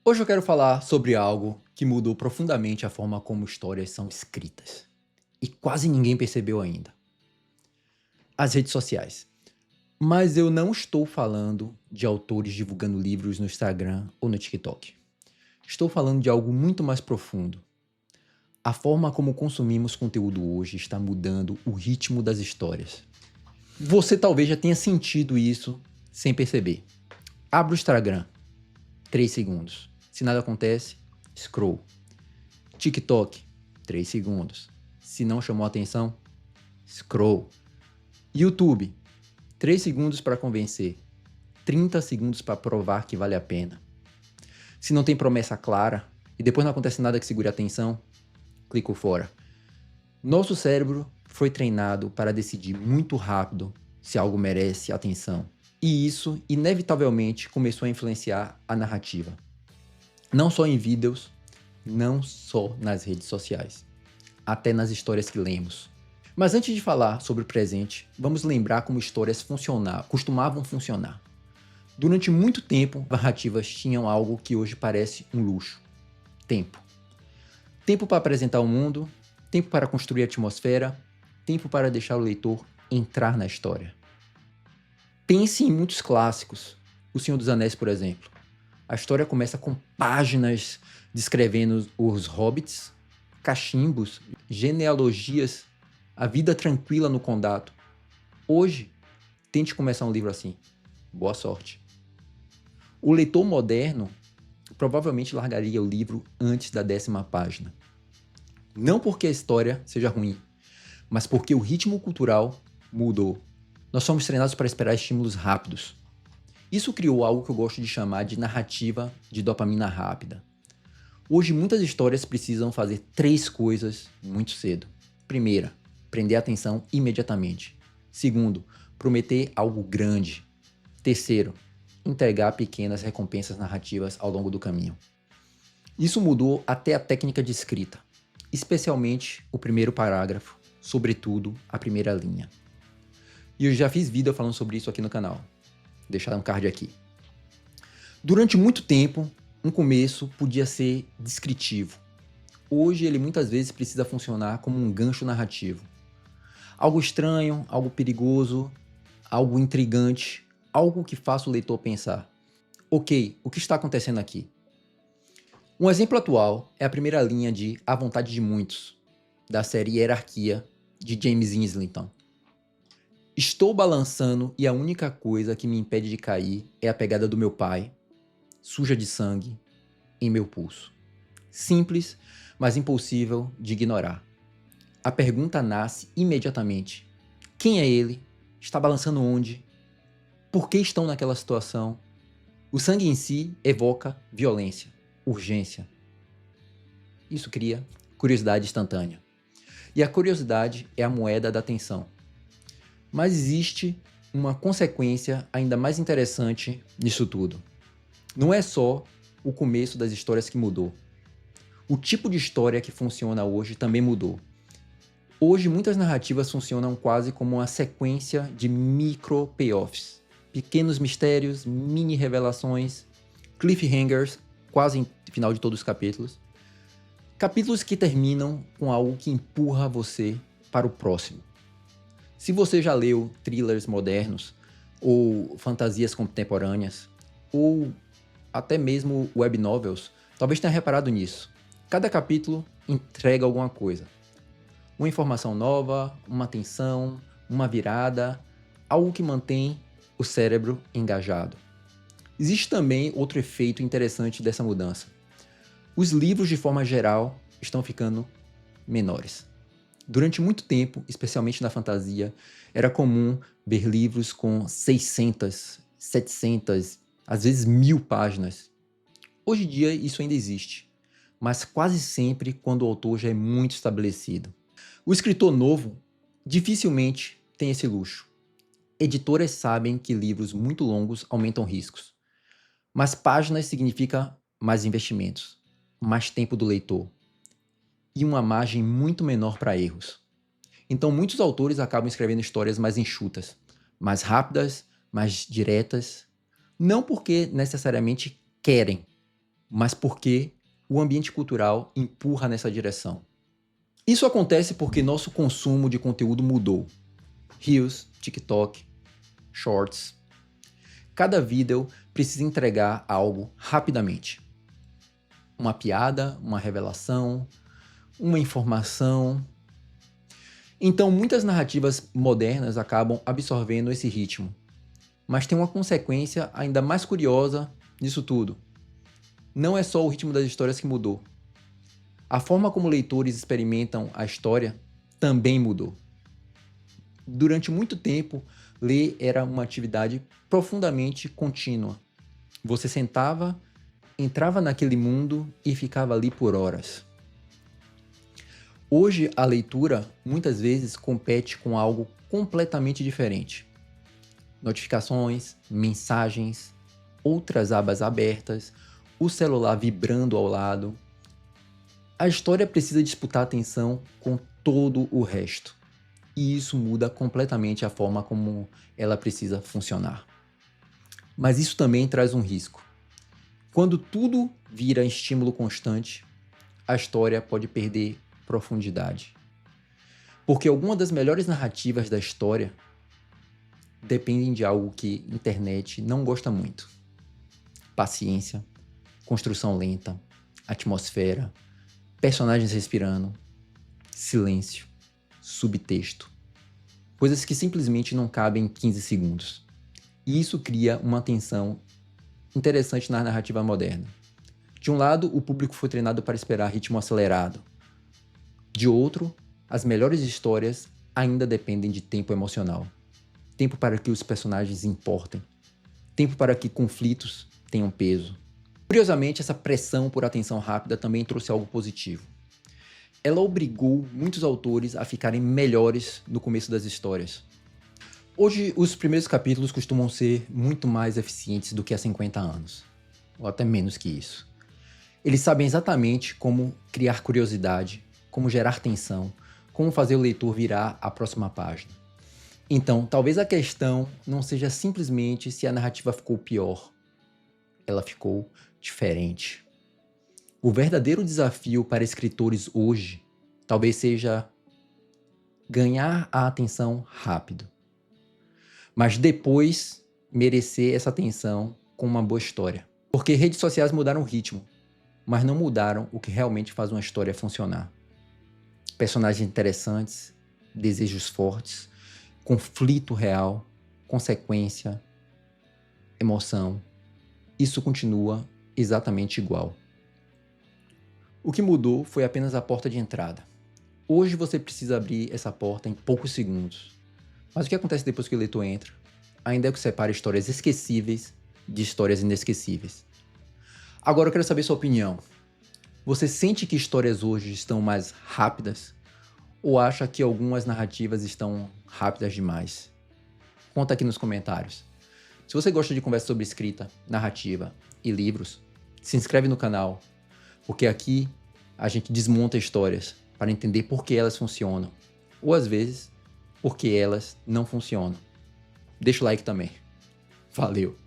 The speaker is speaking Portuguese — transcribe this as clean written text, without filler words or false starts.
Hoje eu quero falar sobre algo que mudou profundamente a forma como histórias são escritas. E quase ninguém percebeu ainda. As redes sociais. Mas eu não estou falando de autores divulgando livros no Instagram ou no TikTok. Estou falando de algo muito mais profundo. A forma como consumimos conteúdo hoje está mudando o ritmo das histórias. Você talvez já tenha sentido isso sem perceber. Abra o Instagram, 3 segundos. Se nada acontece, scroll. TikTok, 3 segundos. Se não chamou a atenção, scroll. YouTube, 3 segundos para convencer. 30 segundos para provar que vale a pena. Se não tem promessa clara e depois não acontece nada que segure a atenção, clico fora. Nosso cérebro foi treinado para decidir muito rápido se algo merece atenção. E isso, inevitavelmente, começou a influenciar a narrativa. Não só em vídeos, não só nas redes sociais, até nas histórias que lemos. Mas antes de falar sobre o presente, vamos lembrar como histórias costumavam funcionar. Durante muito tempo, narrativas tinham algo que hoje parece um luxo: tempo. Tempo para apresentar o mundo, tempo para construir a atmosfera, tempo para deixar o leitor entrar na história. Pense em muitos clássicos, O Senhor dos Anéis, por exemplo. A história começa com páginas descrevendo os hobbits, cachimbos, genealogias, a vida tranquila no condado. Hoje, tente começar um livro assim. Boa sorte. O leitor moderno provavelmente largaria o livro antes da 10ª página. Não porque a história seja ruim, mas porque o ritmo cultural mudou. Nós somos treinados para esperar estímulos rápidos. Isso criou algo que eu gosto de chamar de narrativa de dopamina rápida. Hoje, muitas histórias precisam fazer 3 coisas muito cedo. Primeira, prender a atenção imediatamente. Segundo, prometer algo grande. Terceiro, entregar pequenas recompensas narrativas ao longo do caminho. Isso mudou até a técnica de escrita, especialmente o primeiro parágrafo, sobretudo a primeira linha. E eu já fiz vídeo falando sobre isso aqui no canal. Vou deixar um card aqui. Durante muito tempo, um começo podia ser descritivo. Hoje ele muitas vezes precisa funcionar como um gancho narrativo. Algo estranho, algo perigoso, algo intrigante, algo que faça o leitor pensar: ok, o que está acontecendo aqui? Um exemplo atual é a primeira linha de A Vontade de Muitos, da série Hierarquia, de James Islington. Estou balançando e a única coisa que me impede de cair é a pegada do meu pai, suja de sangue, em meu pulso. Simples, mas impossível de ignorar. A pergunta nasce imediatamente: quem é ele? Está balançando onde? Por que estão naquela situação? O sangue em si evoca violência, urgência. Isso cria curiosidade instantânea. E a curiosidade é a moeda da atenção. Mas existe uma consequência ainda mais interessante nisso tudo. Não é só o começo das histórias que mudou. O tipo de história que funciona hoje também mudou. Hoje, muitas narrativas funcionam quase como uma sequência de micro payoffs. Pequenos mistérios, mini revelações, cliffhangers, quase no final de todos os capítulos. Capítulos que terminam com algo que empurra você para o próximo. Se você já leu thrillers modernos, ou fantasias contemporâneas, ou até mesmo web novels, talvez tenha reparado nisso. Cada capítulo entrega alguma coisa. Uma informação nova, uma tensão, uma virada, algo que mantém o cérebro engajado. Existe também outro efeito interessante dessa mudança. Os livros, de forma geral, estão ficando menores. Durante muito tempo, especialmente na fantasia, era comum ver livros com 600, 700, às vezes 1000 páginas. Hoje em dia isso ainda existe, mas quase sempre quando o autor já é muito estabelecido. O escritor novo dificilmente tem esse luxo. Editoras sabem que livros muito longos aumentam riscos, mas páginas significa mais investimentos, mais tempo do leitor e uma margem muito menor para erros. Então muitos autores acabam escrevendo histórias mais enxutas, mais rápidas, mais diretas, não porque necessariamente querem, mas porque o ambiente cultural empurra nessa direção. Isso acontece porque nosso consumo de conteúdo mudou. Reels, TikTok, Shorts. Cada vídeo precisa entregar algo rapidamente. Uma piada, uma revelação, uma informação. Então, muitas narrativas modernas acabam absorvendo esse ritmo. Mas tem uma consequência ainda mais curiosa disso tudo. Não é só o ritmo das histórias que mudou. A forma como leitores experimentam a história também mudou. Durante muito tempo, ler era uma atividade profundamente contínua. Você sentava, entrava naquele mundo e ficava ali por horas. Hoje, a leitura muitas vezes compete com algo completamente diferente. Notificações, mensagens, outras abas abertas, o celular vibrando ao lado. A história precisa disputar atenção com todo o resto. E isso muda completamente a forma como ela precisa funcionar. Mas isso também traz um risco. Quando tudo vira estímulo constante, a história pode perder profundidade. Porque algumas das melhores narrativas da história dependem de algo que a internet não gosta muito. Paciência, construção lenta, atmosfera, personagens respirando, silêncio, subtexto. Coisas que simplesmente não cabem em 15 segundos. E isso cria uma tensão interessante na narrativa moderna. De um lado, o público foi treinado para esperar ritmo acelerado. De outro, as melhores histórias ainda dependem de tempo emocional. Tempo para que os personagens importem. Tempo para que conflitos tenham peso. Curiosamente, essa pressão por atenção rápida também trouxe algo positivo. Ela obrigou muitos autores a ficarem melhores no começo das histórias. Hoje, os primeiros capítulos costumam ser muito mais eficientes do que há 50 anos, ou até menos que isso. Eles sabem exatamente como criar curiosidade, como gerar tensão, como fazer o leitor virar a próxima página. Então, talvez a questão não seja simplesmente se a narrativa ficou pior. Ela ficou diferente. O verdadeiro desafio para escritores hoje talvez seja ganhar a atenção rápido, mas depois merecer essa atenção com uma boa história. Porque redes sociais mudaram o ritmo, mas não mudaram o que realmente faz uma história funcionar. Personagens interessantes, desejos fortes, conflito real, consequência, emoção. Isso continua exatamente igual. O que mudou foi apenas a porta de entrada. Hoje você precisa abrir essa porta em poucos segundos. Mas o que acontece depois que o leitor entra? Ainda é o que separa histórias esquecíveis de histórias inesquecíveis. Agora eu quero saber sua opinião. Você sente que histórias hoje estão mais rápidas? Ou acha que algumas narrativas estão rápidas demais? Conta aqui nos comentários. Se você gosta de conversa sobre escrita, narrativa e livros, se inscreve no canal, porque aqui a gente desmonta histórias para entender por que elas funcionam, ou às vezes, por que elas não funcionam. Deixa o like também. Valeu!